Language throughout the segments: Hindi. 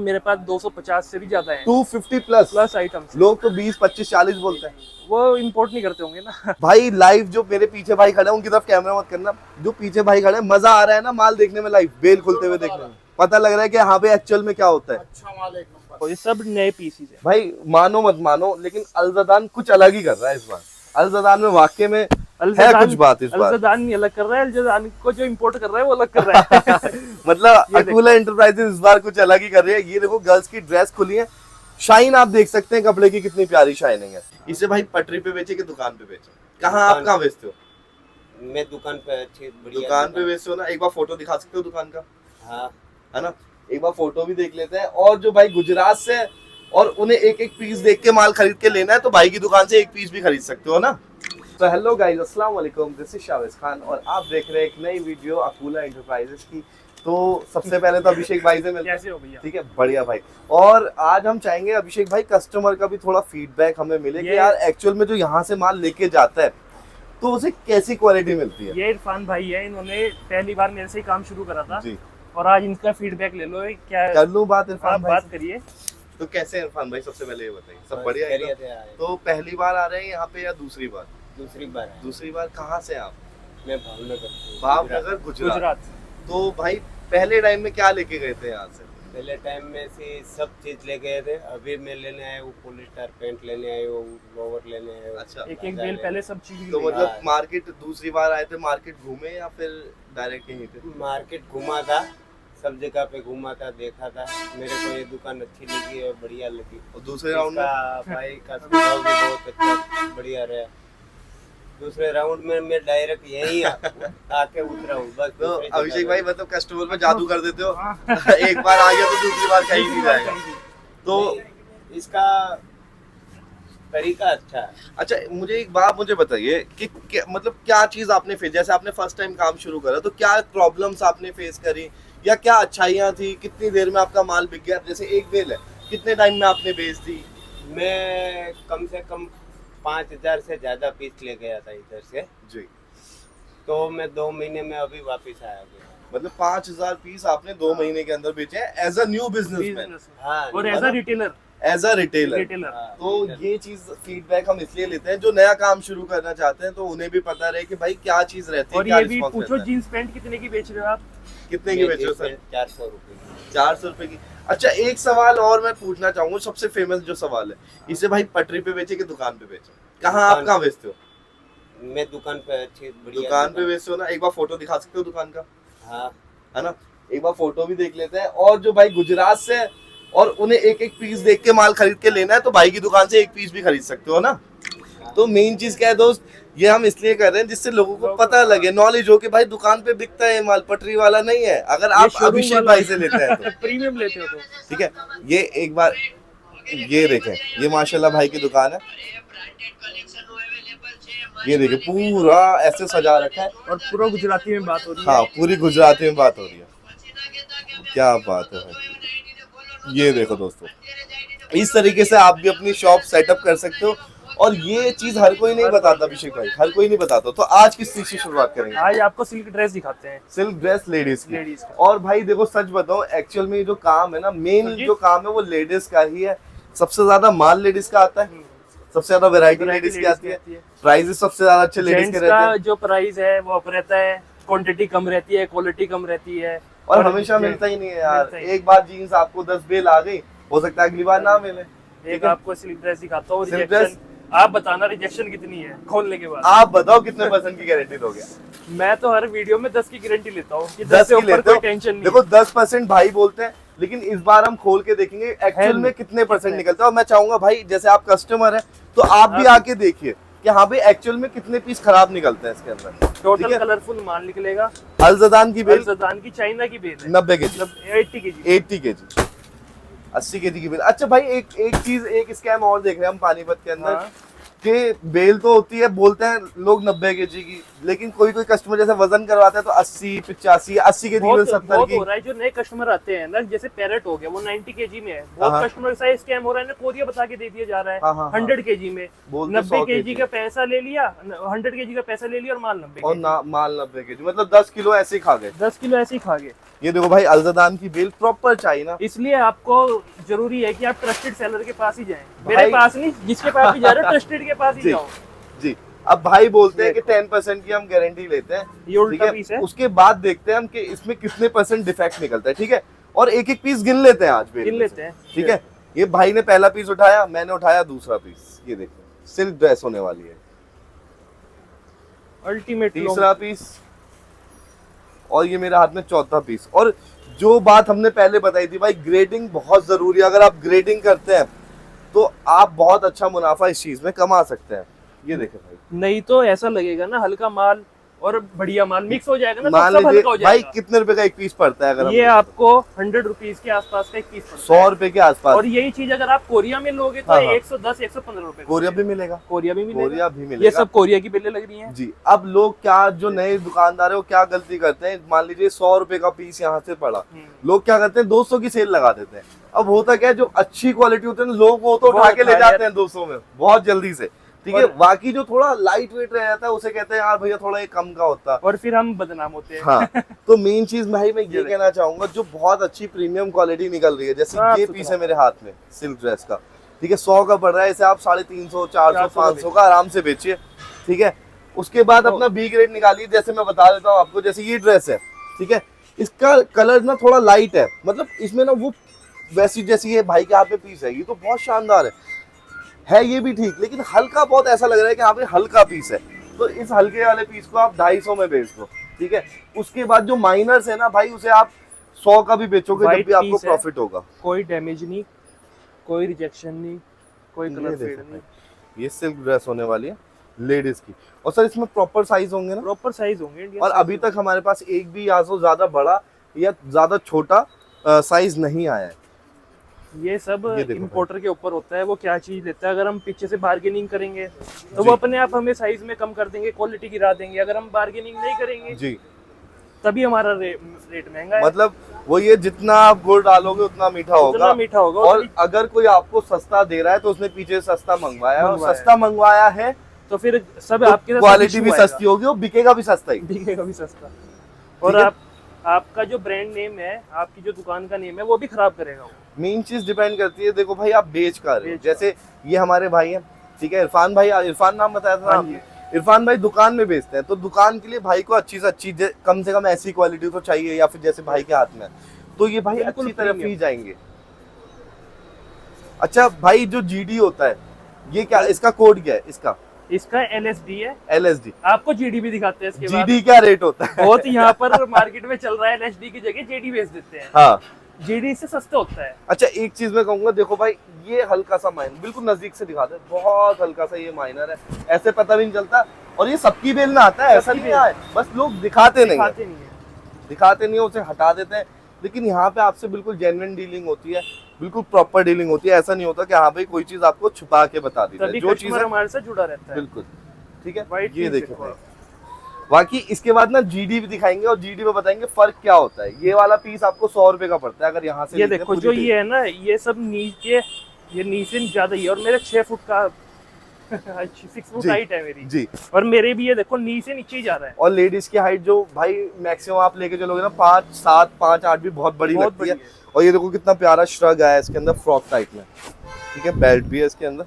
मेरे पास 250 से भी ज्यादा है। 250 प्लस आइटम्स। लोग तो 20, 25, 40 बोलते हैं। वो इंपोर्ट नहीं करते होंगे ना। भाई लाइव जो मेरे पीछे भाई खड़े हैं उनकी तरफ कैमरा मत करना, जो पीछे भाई खड़े हैं, मजा आ रहा है ना माल देखने में, लाइव बेल खुलते हुए देखने में पता लग रहा है कि हाँ भाई एक्चुअल में क्या होता है। अच्छा माल एक नंबर। ये सब नए पीसीज है भाई, मानो मत मानो लेकिन अलजदान कुछ अलग ही कर रहा है इस बार। अलजदान में वाकई में है कुछ बात इस बार। अलजदान नहीं अलग कर रहा है, अलजदान को जो इंपोर्ट कर रहा है वो अलग कर रहा है। मतलब अकूला एंटरप्राइजेस इस बार कुछ अलग ही कर रही है। ये देखो गर्ल्स की ड्रेस खुली है, शाइन आप देख सकते हैं कपड़े की कितनी प्यारी शाइनिंग है। इसे भाई पटरी पे बेचे कि दुकान पे बेचे? कहाँ आप कहाँ बेचते हो? मैं दुकान पे अच्छी बढ़िया दुकान पे बेचते हो ना? एक बार फोटो दिखा सकते हो दुकान का? हाँ है ना, एक बार फोटो भी देख लेते हैं। और जो भाई गुजरात से है और उन्हें एक एक पीस देख के माल खरीद के लेना है तो भाई की दुकान से एक पीस भी खरीद सकते हो ना। तो हेलो गाइस, अस्सलाम वालेकुम, दिस इज शावेज खान और आप देख रहे हैं एक नई वीडियो अकूला एंटरप्राइजेस की। तो सबसे पहले तो अभिषेक भाई से मिलते कैसे हो भैया? हैं। ठीक है, बढ़िया भाई। और आज हम चाहेंगे अभिषेक भाई कस्टमर का भी थोड़ा फीडबैक हमें मिले कि यार एक्चुअल में जो यहाँ से माल लेके जाता है तो उसे कैसी क्वालिटी मिलती है। ये इरफान भाई है, इन्होंने पहली बार मेरे से ही काम शुरू करा था जी, और आज इनका फीडबैक ले लो। क्या कर लूं बात इरफान आप भाई बात से? करिए। तो कैसे हैं इरफान भाई, सबसे पहले ये बताइए, सब बस बढ़िया है खैरियत एकदम? है। तो पहली बार आ रहे हैं यहाँ पे या दूसरी बार? दूसरी बार है। दूसरी बार। कहाँ से आप? मैं भावनगर भावनगर, गुजरात। गुजरात। तो भाई पहले टाइम में क्या लेके गए थे यहाँ से? पहले टाइम में से सब चीज ले गए थे। अभी मैं लेने आया हूँ पॉलिस्टर पैंट लेने आया हूँ, लोवर लेने आया हूँ। अच्छा, एक एक बेल पहले सब चीज तो ले मतलब हाँ। मार्केट दूसरी बार आए थे, मार्केट घूमे या फिर डायरेक्ट यहीं पे? मार्केट घूमा था, सब जगह पे घूमा था, देखा था। मेरे को ये दुकान अच्छी लगी है, बढ़िया लगी। और दूसरे राउंड में? इसका भाई का स्वभाव भी बहुत अच्छा बढ़िया रहा। दूसरे राउंड में मैं डायरेक्ट यहीं आके उतरा हूँ बस। तो दूसरी जगह अभिषेक भाई मतलब कस्टमर पे जादू कर देते हो। हाँ। एक बार आ गया तो दूसरी बार कहीं नहीं जाएगा। तो नहीं, इसका तरीका अच्छा है। अच्छा, मुझे एक बात मुझे बताइए कि मतलब क्या चीज आपने फेस, जैसे आपने फर्स्ट टाइम काम शुरू करा तो क्या प्रॉब्लम्स आपने फेस करी या क्या अच्छाइयाँ थी? कितनी देर में आपका माल बिक गया? जैसे एक बेल है, कितने टाइम में आपने बेच दी? मैं कम से कम 5000 से ज्यादा पीस ले गया था इधर से, जी, तो मैं 2 महीने में अभी वापस आया गया। मतलब 5000 पीस आपने 2 महीने के अंदर बेचे हैं एज अ न्यू बिजनेसमैन, हाँ और as a retailer. As a retailer. हाँ, तो ये चीज फीडबैक हम इसलिए लेते हैं जो नया काम शुरू करना चाहते हैं तो उन्हें भी पता रहे कि भाई क्या चीज रहती है, और क्या ये भी रिस्पॉन्स पूछो रहता है। जीन्स पैंट कितने की बेच रहे हो आप? कितने की बेचे हो सर? 400 रुपए। 400 रुपए की। अच्छा, एक सवाल और मैं पूछना चाहूंगा, सबसे फेमस जो सवाल है, इसे भाई पटरी पे बेचे कि दुकान पे बेचे? कहाँ आप कहाँ बेचते हो? मैं दुकान पे अच्छी बढ़िया दुकान पे बेचते हो ना? एक बार फोटो दिखा सकते हो दुकान का? हाँ है ना, एक बार फोटो भी देख लेते हैं। और जो भाई गुजरात से है और उन्हें एक एक पीस देख के माल खरीद के लेना है तो भाई की दुकान से एक पीस भी खरीद सकते हो ना। तो मेन चीज क्या है दोस्त, ये हम इसलिए कर रहे हैं जिससे लोगों को पता लगे, नॉलेज हो कि भाई दुकान पे बिकता है माल, पटरी वाला नहीं है। अगर आप अभिषेक भाई से लेते हैं तो प्रीमियम लेते हो तो ठीक है। ये एक बार ये देखें, ये माशाल्लाह भाई की दुकान है। ये देखिए पूरा ऐसे सजा रखा है और पूरा गुजराती में बात हो रही है। हाँ, पूरी गुजराती में बात हो रही है। क्या बात है भाई, ये देखो दोस्तों, इस तरीके से आप भी अपनी शॉप सेटअप कर सकते हो। और ये चीज हर कोई नहीं बताता अभिषेक भाई, हर कोई नहीं बताता। तो आज किस चीज से शुरुआत करेंगे? आज आपको सिल्क ड्रेस दिखाते हैं। सिल्क ड्रेस लेडीज की। लेडीज का। और भाई देखो सच बताओ, एक्चुअल में जो काम है ना, मेन जो काम है वो लेडीज का ही है। सबसे ज्यादा माल लेडीज का आता है, सबसे ज्यादा वैरायटी लेडीज की आती है, प्राइसेस सबसे ज्यादा अच्छे लेडीज के जेंट्स रहते का हैं जो प्राइस है वो अप रहता है, क्वांटिटी कम रहती है, क्वालिटी कम रहती है। और हमेशा मिलता ही नहीं है यार। मिलता ही। एक बार जीन्स आपको 10 बेल आ गई, हो सकता है अगली बार ना मिले। एक आपको सिल्क ड्रेस दिखाता हूँ, सिल्क रिजेक्शन आप बताना रिजेक्शन कितनी है खोलने के बाद। आप बताओ कितने % की गारंटी दोगे? मैं तो हर वीडियो में 10 की गारंटी लेता हूँ कि 10 10 से की ऊपर लेते कोई हो? टेंशन नहीं। देखो 10% भाई बोलते हैं, लेकिन इस बार हम खोल के देखेंगे एक्चुअल में कितने % निकलता है। और मैं चाहूंगा भाई जैसे आप कस्टमर है तो आप भी आके देखिए कि हाँ भाई एक्चुअल में कितने पीस खराब निकलते हैं इसके अंदर। टोटल कलरफुल माल निकलेगा। अलजदान की बेल अलजदान की चाइना की बेल है 90 केजी, 80 केजी 80 केजी, 80 केजी की बेल। अच्छा भाई एक चीज, एक स्कैम और देख रहे हैं हम पानीपत के अंदर। हाँ। कि बेल तो होती है, बोलते हैं लोग 90 केजी की, लेकिन कोई कोई कस्टमर जैसे वजन करवाता है तो 80, 85, 80 के जी, 70 बहुत की। हो रहा है। जो नए कस्टमर आते हैं ना, जैसे पैरेट हो गया, वो 90 केजी में है। हाँ। बहुत कस्टमर साइज स्कैम हो रहा है ना, कोरिया बता के दे दिया जा रहा हाँ, है हाँ, 100 केजी में। बोलते 90 100 केजी का पैसा ले लिया, 100 केजी का पैसा ले लिया और माल 90 और केजी। माल 90 केजी, मतलब 10 किलो ऐसे ही खा गए। 10 किलो ऐसे ही खा गए। ये देखो भाई, अल्जदान की बेल प्रॉपर चाहिए ना, इसलिए आपको जरूरी है कि आप ट्रस्टेड सेलर के पास ही जाएं। मेरे भाई- पास नहीं, जिसके पास भी जा रहे हो ट्रस्टेड के पास ही जी। जाओ। जी। अब भाई बोलते हैं कि 10% की हम गारंटी लेते हैं, ये उल्टा ठीक पीस है। उसके बाद देखते हैं हम कि इसमें कितने % डिफेक्ट निकलता है, ठीक है। और एक एक पीस गिन लेते हैं आज बेल गिन में लेते से, हैं। ठीक है। ये भाई ने पहला पीस उठाया, मैंने उठाया दूसरा पीस। ये देखो सिल्क ड्रेस होने वाली है। अल्टीमेट तीसरा पीस, और ये मेरे हाथ में चौथा पीस। और जो बात हमने पहले बताई थी भाई, ग्रेडिंग बहुत जरूरी है। अगर आप ग्रेडिंग करते हैं तो आप बहुत अच्छा मुनाफा इस चीज में कमा सकते हैं। ये देखें भाई, नहीं तो ऐसा लगेगा ना, हल्का माल और बढ़िया माल मिक्स हो जाएगा ना, तो मान सब लीजिए हल्का हो भाई जाएगा। कितने रुपए का एक पीस पड़ता है, अगर हम ये आपको 100 रुपीज के आसपास का एक पीस पड़ता 100 रुपए के है। आसपास। और यही चीज अगर आप कोरिया में लोगे तो हाँ, हाँ। 110 115 रुपए। कोरिया भी मिलेगा, कोरिया भी मिलेगा। कोरिया भी मिलेगा। ये सब कोरिया की बिल्लें लग रही हैं। जी। अब लोग क्या, जो नए दुकानदार है वो क्या गलती करते हैं, मान लीजिए 100 रुपए का पीस यहाँ से पड़ा, लोग क्या करते हैं 200 की सेल लगा देते हैं। अब होता क्या है, जो अच्छी क्वालिटी होती है ना, लोग वो तो उठा के ले जाते हैं 200 में बहुत जल्दी से, ठीक है। बाकी जो थोड़ा लाइट वेट रह जाता है उसे कहते हैं यार भैया थोड़ा ये कम का होता है, और फिर हम बदनाम होते हैं। हाँ। तो मेन चीज भाई मैं ये कहना चाहूंगा, जो बहुत अच्छी प्रीमियम क्वालिटी निकल रही है, जैसे ये पीस है मेरे हाथ में सिल्क ड्रेस का, ठीक है, 100 का पड़ रहा है, इसे आप 350, 400, 500 का आराम से बेचिए, ठीक है। उसके बाद अपना बी ग्रेड निकालिए, जैसे मैं बता देता हूँ आपको, जैसे ये ड्रेस है, ठीक है, इसका कलर ना थोड़ा लाइट है, मतलब इसमें ना वो वैसी जैसी ये भाई के हाथ में पीस है, ये तो बहुत शानदार है ये भी ठीक, लेकिन हल्का बहुत ऐसा लग रहा है कि यहाँ पे हल्का पीस है, तो इस हल्के वाले पीस को आप 250 में बेच दो, ठीक है। उसके बाद जो माइनर्स है ना भाई, उसे आप 100 का भी बेचोगे जब भी आपको प्रॉफिट होगा। कोई डैमेज नहीं, कोई रिजेक्शन नहीं, कोई कलर फेड नहीं। ये सिल्क ड्रेस होने वाली है लेडीज की, और सर इसमें प्रॉपर साइज होंगे ना, प्रॉपर साइज होंगे इंडियन। और अभी तक हमारे पास एक भी यहाँ से ज्यादा बड़ा या ज्यादा छोटा साइज नहीं आया है। ये सब देखो इंपोर्टर के ऊपर होता है, वो क्या चीज लेता है। अगर हम पीछे से बार्गेनिंग करेंगे तो वो अपने आप हमें साइज में कम कर देंगे, क्वालिटी गिरा देंगे। अगर हम बार्गेनिंग नहीं करेंगे जी, तभी हमारा रेट महंगा है। मतलब वो ये जितना आप गुड़ डालोगे उतना मीठा होगा, उतना मीठा होगा। और अगर कोई आपको सस्ता दे रहा है तो उसने पीछे सस्ता मंगवाया है, और मंगवाया सस्ता मंगवाया है तो फिर सब तो आपके साथ क्वालिटी भी सस्ती होगी और बिकेगा भी सस्ता ही। दिखेगा भी सस्ता। और ठीक है? आपका जो ब्रांड नेम है, आपकी जो दुकान का नेम है, वो भी खराब करेगा वो। मेन चीज डिपेंड करती है, देखो भाई आप बेच कर रहे हो, बेच जैसे ये हमारे भाई हैं, ठीक है, इरफान भाई, इरफान नाम बताया था ना हाँ आपने, इरफान भाई दुकान में बेचते हैं, तो दुकान के लिए भाई को अच्छी से अच्छी कम से कम ऐसी क्वालिटी तो चाहिए, या फिर जैसे भाई के हाथ में है, तो ये भाई बिल्कुल अच्छी तरफ ही premium। जाएंगे। अच्छा भाई, जो जीडी होता है, ये क्या, इसका कोड क्या है इसका? इसका LSD है। LSD। आपको GD भी दिखाते हैं इसके बाद। जीडी क्या रेट होता है? बहुत यहाँ पर मार्केट में चल रहा है, LSD की जगह JD बेच देते हैं। हाँ। GD से सस्ता होता है। अच्छा एक चीज मैं कहूंगा, देखो भाई ये हल्का सा माइनर, बिल्कुल नजदीक से दिखा दे, बहुत हल्का सा ये माइनर है, ऐसे पता भी नहीं चलता, और ये सबकी बेल में आता है, ऐसा नहीं है, बस लोग दिखाते नहीं है, दिखाते नहीं है, उसे हटा देते हैं। लेकिन यहाँ पे आपसे बिल्कुल जेन्युइन डीलिंग होती है, बिल्कुल प्रॉपर डीलिंग होती है, ऐसा नहीं होता कि हाँ भाई कोई चीज आपको छुपा के बता दी जाए, जो चीज हमारे साथ जुड़ा रहता है। बिल्कुल ठीक है। White ये piece देखो है। भाई, बाकी इसके बाद ना जीडी भी दिखाएंगे, और जीडी में बताएंगे फर्क क्या होता है। ये वाला पीस आपको 100 रुपए का पड़ता है, अगर यहाँ से ये देखो जो ये है ना, ये सब नीचे, ये नीचे ज्यादा ही है, और मेरे 6 फुट का 6 फुट हाइट है मेरी जी, और मेरे भी ये देखो नी से नीचे ही जा रहा है। और लेडीज की हाइट जो भाई मैक्सिमम आप लेके चलोगे ना 5, 7, 5, 8 भी बहुत बड़ी लगती है। और ये देखो कितना प्यारा श्रग है इसके अंदर, फ्रॉक टाइप में, ठीक है, बेल्ट भी है इसके अंदर,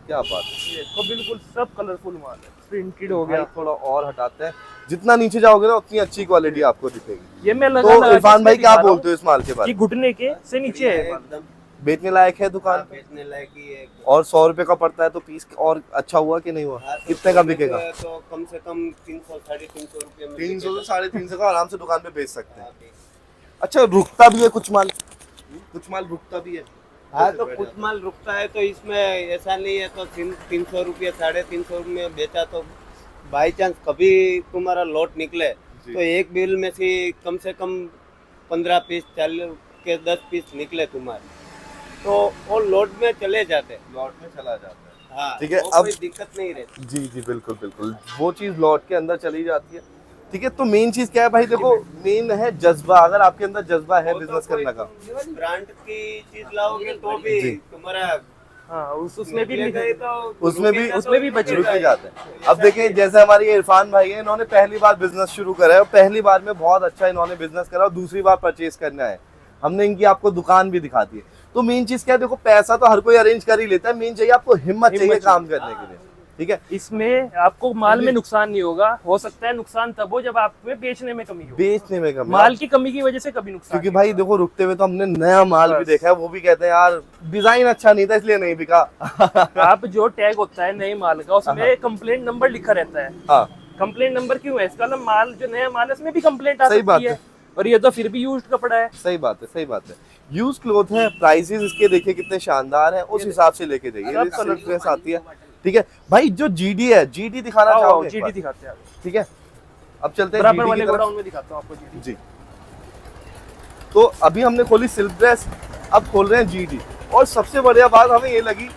क्या बात है। ये देखो बिल्कुल सब कलरफुल माल है, प्रिंटेड हो गया। थोड़ा और हटाते हैं, जितना नीचे जाओगे ना उतनी अच्छी क्वालिटी आपको दिखेगी। ये मैं लगा तो इरफान भाई क्या बोलते हो इस माल के बारे कि में? घुटने के से नीचे है। एकदम बेचने लायक है दुकान? बेचने लायक ही है। और 100 रुपए का पड़ता है तो पीस और अच्छा हुआ कि नहीं हुआ? कितने का बिकेगा? तो कम से कम 300 350 रुपए में 300 से 350 का आराम से दुकान पे बेच सकते हैं। अच्छा रुकता भी है कुछ माल रुकता भी है। हाँ तो कुछ माल रुकता है, तो इसमें ऐसा नहीं है तो 300 रुपये 350 में बेचा तो बाई चांस कभी तुम्हारा लॉट निकले तो एक बिल में से कम 15 पीस 40 के 10 पीस निकले तुम्हारे, तो वो लॉट में चले जाते, लॉट में चला जाता है। हाँ, ठीक है, वो अब कोई दिक्कत नहीं रहती। जी जी बिल्कुल बिल्कुल, वो चीज लौट के अंदर चली जाती है। ठीक है, तो मेन चीज क्या है भाई, देखो मेन है जज्बा। अगर आपके अंदर जज्बा है वो तो बिजनेस कोई करने का, तुम ब्रांड की चीज लाओगे तो भी जी। तुम्हारा हाँ उसमें भी निकलेगा ही तो उसमें भी रुकेगा तो उसमें भी बच रुकेगा रुक ही। जाते हैं। अब देखिए जैसे हमारे ये इरफान भाई है, इन्होंने पहली बार बिजनेस शुरू करा है और पहली बार में बहुत अच्छा इन्होंने बिजनेस करा और दूसरी बार परचेज करना है। हमने इनकी आपको दुकान भी दिखा दी है। तो मेन चीज क्या है, देखो पैसा तो हर कोई अरेंज कर ही लेता है, मेन चाहिए आपको हिम्मत चाहिए हिम्मत काम करने के लिए। ठीक है, इसमें आपको माल में नुकसान नहीं होगा। हो सकता है नुकसान तब हो जब आप में बेचने में कमी हो। बेचने में कमी, माल की कमी की वजह से कभी नुकसान क्योंकि नहीं भाई होगा। देखो रुकते हुए तो हमने नया माल भी बस। देखा है, वो भी कहते हैं यार डिजाइन अच्छा नहीं था इसलिए नहीं बिका। आप जो टैग होता है नए माल का, उसमें कंप्लेंट नंबर लिखा रहता है। हाँ कंप्लेंट नंबर क्यों है? इसका ना माल जो नया माल है उसमें भी कंप्लेंट आ सही बात सकती है। है, और ये तो फिर भी यूज्ड कपड़ा है। सही बात है, सही बात है। यूज क्लोथ है, प्राइसेस इसके देखिए कितने शानदार हैं, उस हिसाब से लेके जाइए। सब ये कलर सिल्क ड्रेस आती है। ठीक है भाई, जो जीडी है, जीडी दिखाना आओ चाहोगे एक जीडी बार? दिखाते हैं आपको। ठीक है, अब चलते हैं बराबर जीडी वाले की तरफ। गोडाउन में दिखाता हूँ आपको जीडी। जी, तो अभी हमने खोली सिल्क ड्रेस, अब खोल रहे हैं जीडी। और सबसे बढ़िया बात हमें ये लगी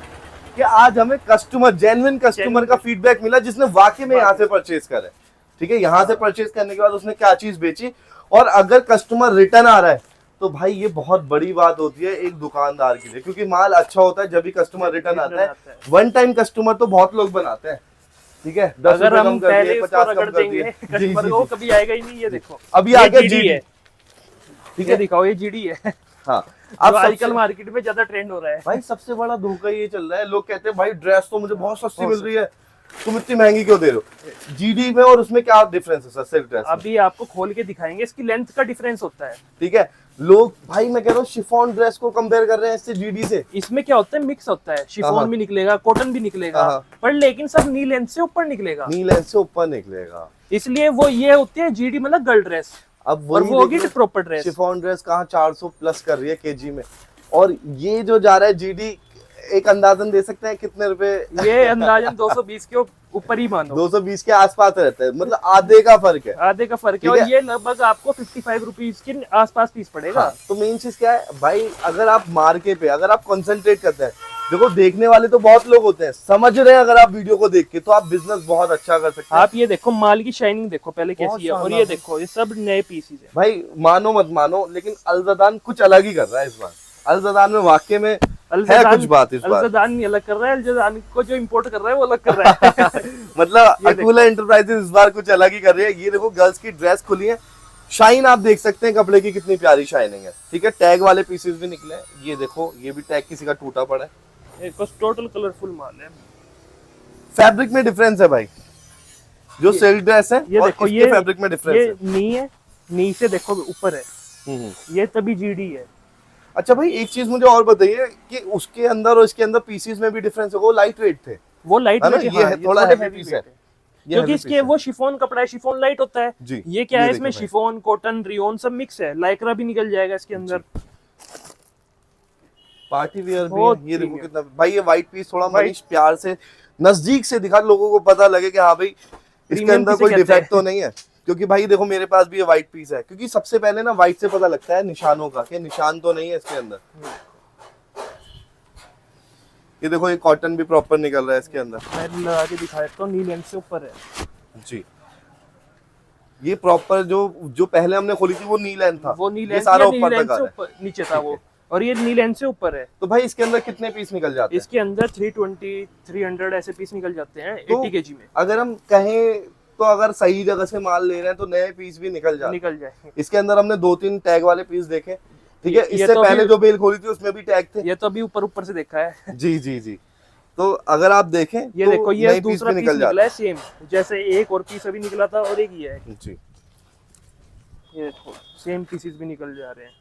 कि आज हमें कस्टमर, जेन्युइन कस्टमर का फीडबैक मिला जिसने वाकई में यहाँ से परचेज करा है। ठीक है, यहाँ से परचेज करने के बाद उसने क्या चीज बेची, और अगर कस्टमर रिटर्न आ रहा है तो भाई ये बहुत बड़ी बात होती है एक दुकानदार के लिए, क्योंकि माल अच्छा होता है जब भी कस्टमर रिटर्न आता है। वन टाइम कस्टमर तो बहुत लोग बनाते हैं। ठीक है, 10 अगर रुपए हम कम कर पहले दिए, उसको 50 रगड़ कम कर देंगे दिए। जी, कस्टमर जी, को, जी। कभी आएगा ही नहीं। ये देखो अभी ये आगे GD जीडी है। ठीक ये है, दिखाओ, ये जीडी है। हाँ जो अब आजकल सबसे मार्केट में ज्यादा ट्रेंड हो रहा है। भाई सबसे बड़ा धोखा ये चल रहा है, लोग कहते हैं भाई ड्रेस तो मुझे बहुत सस्ती मिल रही है, तुम इतनी महंगी क्यों दे रहे हो? जीडी में और उसमें क्या डिफरेंस है सर सिल्क ड्रेस में? अभी आपको खोल के दिखाएंगे, इसकी लेंथ का डिफरेंस होता है। ठीक है, लोग भाई मैं कह रहा हूँ शिफॉन ड्रेस को कंपेयर कर रहे हैं इससे जीडी से। इसमें क्या होता है, मिक्स होता है, हाँ। शिफॉन भी निकलेगा, कॉटन भी निकलेगा, हाँ। पर लेकिन सब नी लेंथ से ऊपर निकलेगा। नी लेंथ से ऊपर निकलेगा, इसलिए वो ये होती है जीडी, मतलब गर्ल ड्रेस। अब और वही वो होगी देख लो, प्रॉपर ड्रेस। शिफॉन ड्रेस कहाँ 400 प्लस कर रही है केजी में, और ये जो जा रहा है जीडी, एक अंदाजन दे सकते हैं कितने रुपए? ये अंदाजन 220 के ऊपर ही मानो, 220 के आसपास रहता है, मतलब आधे का फर्क है। आधे का फर्क है। ठीक और है। ये लगभग आपको 55 रुपीज के आसपास पीस पड़ेगा। हाँ, तो मेन चीज क्या है भाई, अगर आप मार्केट पे अगर आप कंसंट्रेट करते हैं, देखो देखने वाले तो बहुत लोग होते हैं, समझ रहे हैं अगर आप वीडियो को देख के तो आप बिजनेस बहुत अच्छा कर सकते हैं। आप ये देखो माल की शाइनिंग देखो पहले बहुत कैसी है, और शानदार ये है। देखो ये सब नए पीसीज है। भाई मानो मत मानो, लेकिन अलजदान कुछ अलग ही कर रहा है इस बार। अलजदान में वाकई में है कुछ बात इस बार। अलजदान नहीं अलग कर रहा है, अलजदान को जो इंपोर्ट कर रहा है वो अलग कर रहा है। मतलब ये देखो। अकूला एंटरप्राइजेस इस बार कुछ अलग ही कर रही है। ये देखो गर्ल्स की ड्रेस खुली है, शाइन आप देख सकते हैं कपड़े की कितनी प्यारी शाइनिंग है। ठीक है, टैग वाले पीसेस भी निकले हैं। ये देखो, ये भी टैग किसी का टूटा पड़ा है। ये बस टोटल कलरफुल माल है। फैब्रिक में डिफरेंस है भाई, जो सिल्क ड्रेस है ये और देखो, इसके ये फैब्रिक में डिफरेंस ये है। नी है, नी से देखो ऊपर है, हम्म। ये तभी जीडी है। अच्छा भाई एक चीज मुझे और बताइए कि उसके अंदर और इसके अंदर पीसेस में भी डिफरेंस होगा, वो लाइट वेट थे वो लाइट है ना? वेट ये है, थोड़ा थोड़े heavy heavy piece है। weight है। ये क्योंकि heavy इसके piece है। वो शिफॉन कपड़ा है, शिफॉन लाइट होता है। जी, ये क्या ये है, देखो इसमें भाई। शिफॉन, कॉटन, रियोन सब मिक्स है, लाइक्रा भी निकल जाएगा इसके अंदर। पार्टी वियर भी बहुत है। ये देखो premium। कितना भाई, ये व्हाइट पीस थोड़ा White- मनीष प्यार से नजदीक से दिखा, लोगों को पता लगे कि हाँ भाई इसके Premium अंदर किसे कोई कहते डिफेक्ट हैं? तो नहीं है। क्योंकि भाई देखो मेरे पास भी ये व्हाइट पीस है, क्योंकि सबसे पहले ना व्हाइट से पता लगता है निशानों का कि निशान तो नहीं है इसके अंदर। ये देखो ये कॉटन भी प्रॉपर निकल रहा है इसके अंदर। मैं लगा के दिखा देता हूँ, नी लेंथ से ऊपर है। जी, ये प्रॉपर जो पहले हमने खोली थी वो नी लेंथ था, वो नी ये लेंथ सारा या नी ऊपर लेंथ तक आ से रहा है। ऊपर नीचे था वो, और ये नी लेंथ से ऊपर है। तो भाई इसके अंदर कितने पीस निकल जाते हैं? इसके अंदर 320 300 ऐसे पीस निकल जाते हैं तो 80 केजी में। अगर हम कहें तो अगर सही जगह से माल ले रहे हैं तो नए पीस भी निकल जाते हैं। निकल जाएंगे। इसके अंदर हमने 2-3 टैग वाले पीस देखे। ठीक है, ये इससे तो पहले अभी- जो बेल खोली थी उसमें भी टैग थे। ये तो अभी ऊपर ऊपर से देखा है। जी जी जी, तो अगर आप देखें ये तो देखो, ये नए दूसरा भी पीस निकल निकला जाते है सेम, जैसे एक और पीस अभी निकला था और एक ये है। हैं। जी, ये देखो सेम पीसेस भी निकल जा रहे हैं।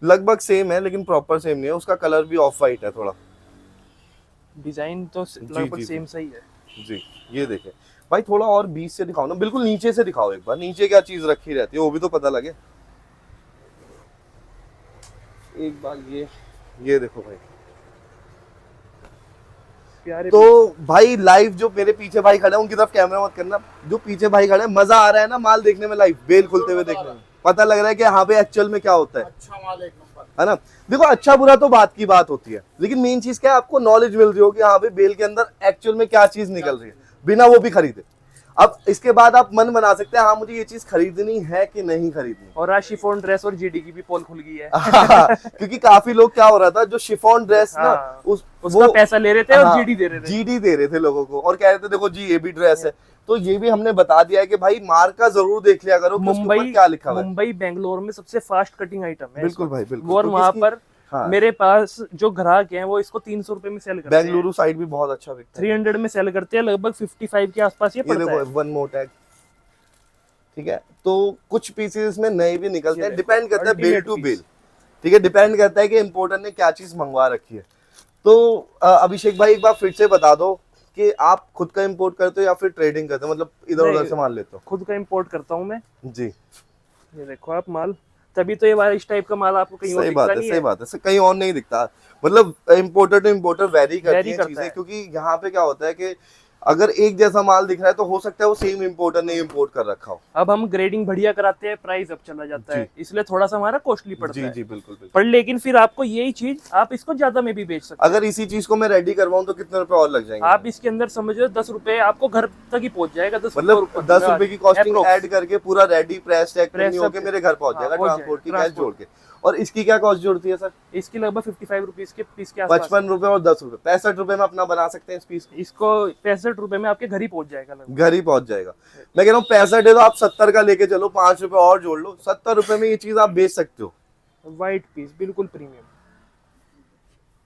लगभग सेम है लेकिन प्रॉपर सेम नहीं है, उसका कलर भी ऑफ वाइट है थोड़ा। डिजाइन तो लगभग जी, सेम सही है। जी, ये देखें भाई, थोड़ा और बीच से दिखाओ ना, बिल्कुल नीचे से दिखाओ एक बार, नीचे क्या चीज रखी रहती है वो भी तो पता लगे। एक बार ये देखो भाई, प्यारे तो भाई लाइव जो मेरे पीछे भाई खड़े हैं उनकी तरफ कैमरा मत करना, जो पीछे भाई खड़े हैं मजा आ रहा है ना माल देखने में, लाइव बेल खुलते हुए देखने में पता लग रहा है कि हाँ भाई एक्चुअल में क्या होता है। अच्छा माल एक नंबर। है ना। देखो अच्छा बुरा तो बात की बात होती है, लेकिन मेन चीज क्या है, आपको नॉलेज मिल रही हो कि हाँ भाई बेल के अंदर एक्चुअल में क्या चीज निकल रही है, बिना वो भी खरीदे। अब इसके बाद आप मन बना सकते हैं हाँ मुझे ये चीज खरीदनी है कि नहीं खरीदनी। और आज शिफॉन ड्रेस और जीडी की भी पोल खुल गई है। क्योंकि काफी लोग क्या हो रहा था, जो शिफॉन ड्रेस ना हाँ, उसका वो पैसा ले रहे थे और हाँ, जीडी दे रहे थे। जीडी दे रहे थे लोगों को और कह रहे थे देखो जी ये भी ड्रेस है। तो ये भी हमने बता दिया है कि भाई मार्का जरूर देख लिया करो कि उसके ऊपर क्या लिखा हुआ है। मुंबई बेंगलोर में सबसे फास्ट कटिंग आइटम है। बिल्कुल भाई बिल्कुल। और वहाँ पर हाँ। मेरे पास जो ग्राहक हैं वो इसको 300 रुपए में सेल करते हैं। बेंगलुरु साइड भी बहुत अच्छा बिकता है। 300 में सेल करते हैं, लगभग 55 के आसपास ये ये पड़ता है। देखो वन मोर टैग, ठीक है। तो कुछ पीसेस में नए भी निकलते हैं, ये डिपेंड करता है बेल ultimate टू piece। बेल, ठीक है, डिपेंड करता है कि इम्पोर्टर ने क्या चीज मंगवा रखी है। तो अभिषेक भाई एक बार फिर से बता दो कि आप खुद का इंपोर्ट करते हो या फिर ट्रेडिंग करते हो, मतलब इधर उधर नहीं, से माल लेते हो? खुद का इंपोर्ट करता हूँ मैं जी ये देखो आप माल, तभी तो ये वाला इस टाइप का माल आपको कहीं और सही दिखता बात है, नहीं सही है। बात है, कहीं और नहीं दिखता। मतलब इम्पोर्टर टू इम्पोर्टर वेरी करती Vary है करता चीजें, है। क्योंकि यहाँ पे क्या होता है कि अगर एक जैसा माल दिख रहा है तो हो सकता है वो सेम इम्पोर्टर ने इम्पोर्ट कर रखा हो। अब हम ग्रेडिंग बढ़िया कराते हैं, प्राइस अब चला जाता है, इसलिए थोड़ा सा हमारा कॉस्टली पड़ता जी है। जी बिल्कुल बिल्कुल। पर लेकिन फिर आपको यही चीज आप इसको ज्यादा में भी बेच सकते अगर इसी चीज को मैं रेडी करवाऊं तो कितने रुपए और लग हैं। जाएंगे? आप इसके अंदर समझो 10 रुपए आपको घर तक ही पहुंच जाएगा। 10 मतलब 10 रुपए की कॉस्टिंग Approx। ऐड करके पूरा रेडी प्रेस टैग Press होके सब- मेरे घर पहुंच हाँ, जाएगा, पहुंच ट्रांसपोर्ट की जाएगा, कैश जोड़ के। और इसकी क्या कॉस्ट जोड़ती है सर? इसकी लगभग 55 रुपीज के पीस के आसपास। 55 रुपए और 10 रुपए, 65 रुपए में अपना बना सकते हैं इस पीस को। इसको 65 रुपए में आपके घर ही पहुंच जाएगा लगभग। घर ही पहुंच जाएगा। मैं कह रहा हूँ 65 है तो आप 70 का लेके चलो, 5 रुपए और जोड़ लो, 70 रुपए में ये चीज आप बेच सकते हो। व्हाइट पीस बिल्कुल प्रीमियम।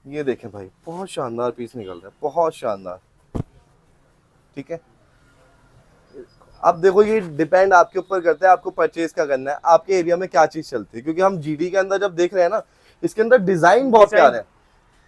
ये देखें भाई बहुत शानदार पीस निकल रहा है, बहुत शानदार, ठीक है। अब देखो ये डिपेंड आपके ऊपर करता है आपको परचेज क्या करना है, आपके एरिया में क्या चीज चलती है। क्योंकि हम जीडी के अंदर जब देख रहे हैं ना, इसके अंदर डिजाइन बहुत डिजाइन प्यारे हैं,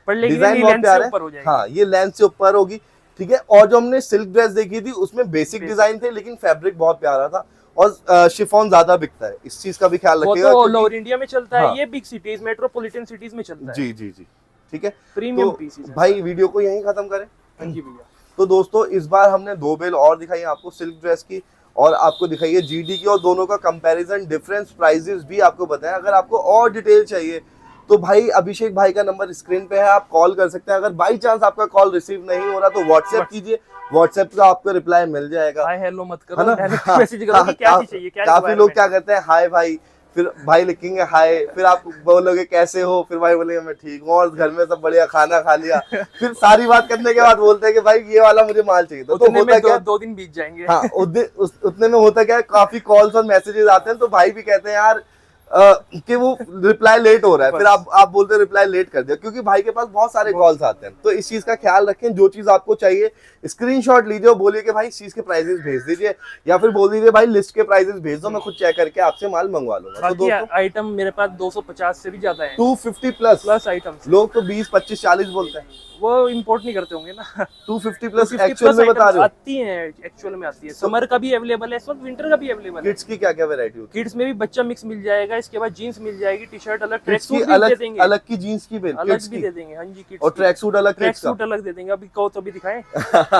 पर लेकिन डिजाइन ये बहुत लेंथ प्यारा से ऊपर हो है। जाएगी। हाँ ये लेंथ से ऊपर होगी, ठीक है। और जो हमने सिल्क ड्रेस देखी थी उसमें बेसिक डिजाइन थे, लेकिन फैब्रिक बहुत प्यारा था और शिफॉन ज्यादा बिकता है, इस चीज का भी ख्याल वो रखिएगा। तो ऑल क्योंकि- ओवर इंडिया में चलता हाँ। है, ये बिग सिटीज मेट्रोपॉलिटन सिटीज में चलता है। जी जी जी ठीक है। प्रीमियम तो पीसेस भाई वीडियो को यहीं खत्म करें। हाँ जी भैया। तो दोस्तों इस बार हमने 2 बेल और दिखाई आपको सिल्क ड्रेस की, और आपको दिखाई है जीडी की, और दोनों का कंपैरिजन, डिफरेंस, प्राइजेस भी आपको बताएं। अगर आपको और डिटेल चाहिए तो भाई अभिषेक भाई का नंबर स्क्रीन पे है, आप कॉल कर सकते हैं। अगर बाई चांस आपका कॉल रिसीव नहीं हो रहा तो व्हाट्सएप कीजिए, व्हाट्सएप पे आपको रिप्लाई मिल जाएगा, हाय हेलो मत है करो, ना। डायरेक्ट मैसेज करो कि क्या चीज चाहिए, क्या काफी लोग requirement क्या करते हैं, हाय भाई, फिर भाई लिखेंगे हाय, फिर आप बोलोगे कैसे हो, फिर भाई बोलेंगे मैं ठीक हूँ और घर में सब बढ़िया, खाना खा लिया। फिर सारी बात करने के बाद बोलते हैं कि भाई ये वाला मुझे माल चाहिए। तो उतने होता में क्या, 2 दिन बीत जाएंगे। हाँ उतने में होता क्या है, काफी कॉल्स और मैसेजेस आते हैं, तो भाई भी कहते हैं यार कि वो रिप्लाई लेट हो रहा है, फिर आप बोलते हैं रिप्लाई लेट कर दिया, क्योंकि भाई के पास बहुत सारे कॉल्स आते हैं। तो इस चीज का ख्याल रखें, जो चीज आपको चाहिए स्क्रीनशॉट लीजिए और बोलिए कि भाई इस चीज के प्राइसेस भेज दीजिए, या फिर बोल दीजिए भाई लिस्ट के प्राइसेस भेज दो, मैं खुद चेक करके आपसे माल मंगवा लूंगा। तो बाकी दोस्तों आइटम मेरे पास 250 से भी ज्यादा है 250 प्लस प्लस आइटम्स। लोग तो 20 25 40 बोलते हैं, वो इंपोर्ट नहीं करते होंगे ना। 250 प्लस 50 एक्चुअल में बता रहे हो। आती हैं, एक्चुअल में आती है। समर का भी अवेलेबल है इस वक्त, विंटर का भी अवेलेबल है। किड्स की क्या क्या वैरायटी होती किड्स में भी बच्चा मिक्स मिल जाएगा, इसके बाद जीन्स मिल जाएगी, टी शर्ट अलग, है? ट्रैक किड्स की सूट भी दे अलग देंगे, अलग की जीन्स की बेल, अलग किड्स भी की, दे देंगे। हाँ जी किड्स और ट्रैक सूट अलग ट्रैक किड्स का। सूट अलग दे देंगे। अभी कहो तो भी दिखाएं।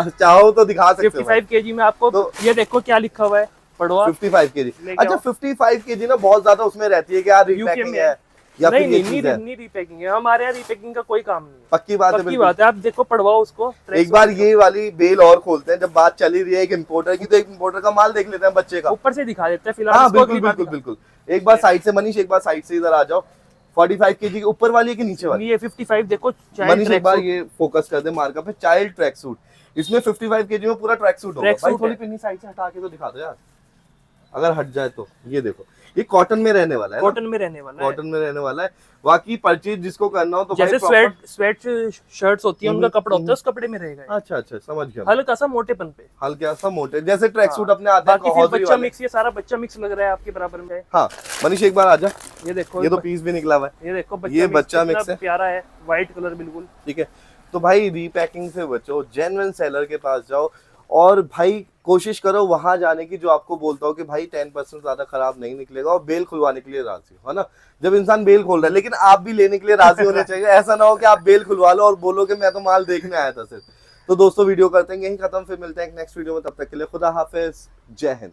चाहो तो दिखा सकते हो। 55 केजी में आपको तो- ये देखो क्या लिखा हुआ है, पढ़ो आप। 55 केजी। लेके अच्छा आओ। 55 केजी ना बहुत ज्यादा उसमें रहती है कि यार यूके रीपैकिंग में है या फिर नहीं ये नहीं चीज है। नहीं रीपैकिंग है, हमारे यहाँ रीपैकिंग का कोई काम नहीं है। पक्की बात है पक्की बिल्कुल। बात है, आप देखो पढ़वाओ उसको। एक बार ये वाली बेल और खोलते हैं, जब बात चली रही है एक इम्पोर्टर की, तो एक इम्पोर्टर का माल देख लेते हैं बच्चे का। ऊपर से दिखा देते हैं फिलहाल। हाँ इसको बिल्कुल अगली बार बिल्कुल बिल्कुल। एक बार साइड से मनीष, एक बार साइड से इधर आ जाओ। 45 केजी के ऊपर वाली है कि नीचे वाली? ये 55 देखो चाइल्ड मनीष एक ट्रैक बार सूट। ये फोकस कर दे मार्का पे, चाइल्ड ट्रैक सूट। इसमें 55 केजी में पूरा ट्रैक सूट होगा। ट्रैक भाई सूट थोड़ी है। पिन्नी साइड से हटा के तो दिखा दो यार, अगर हट जाए तो। ये देखो ये कॉटन में रहने वाला है, कॉटन में रहने वाला है। कॉटन में रहने वाला है। बाकी परचेज जिसको करना हो तो जैसे भाई proper- स्वेट शर्ट्स होती है, उनका कपड़ा होता है, उस कपड़े में रहेगा ये। अच्छा अच्छा समझ गया। हल्का सा मोटेपन पे। हल्का सा मोटे, जैसे ट्रैक सूट अपने आते हैं बाकी फिर हौजरी बच्चा वाले। मिक्स, ये सारा बच्चा मिक्स लग रहा है आपके बराबर में। हाँ मनीष एक बार आजा, ये देखो ये तो पीस भी निकला हुआ है, ये देखो ये बच्चा कितना मिक्स है। प्यारा है, व्हाइट कलर बिल्कुल। ठीक है। तो भाई रीपैकिंग से बचो, जेन्युइन सेलर के पास जाओ, और भाई कोशिश करो वहां जाने की जो आपको बोलता हो कि भाई 10% ज्यादा खराब नहीं निकलेगा, और बेल खुलवाने के लिए राजी हो, है ना। जब इंसान बेल खोल रहा है, लेकिन आप भी लेने के लिए राजी होने चाहिए। ऐसा ना हो कि आप बेल खुलवा लो और बोलो कि मैं तो माल देखने आया था सिर्फ। तो दोस्तों वीडियो करते हैं यहीं खत्म, फिर मिलते हैं नेक्स्ट वीडियो में, तब तक के लिए खुदा हाफिज, जय हिंद।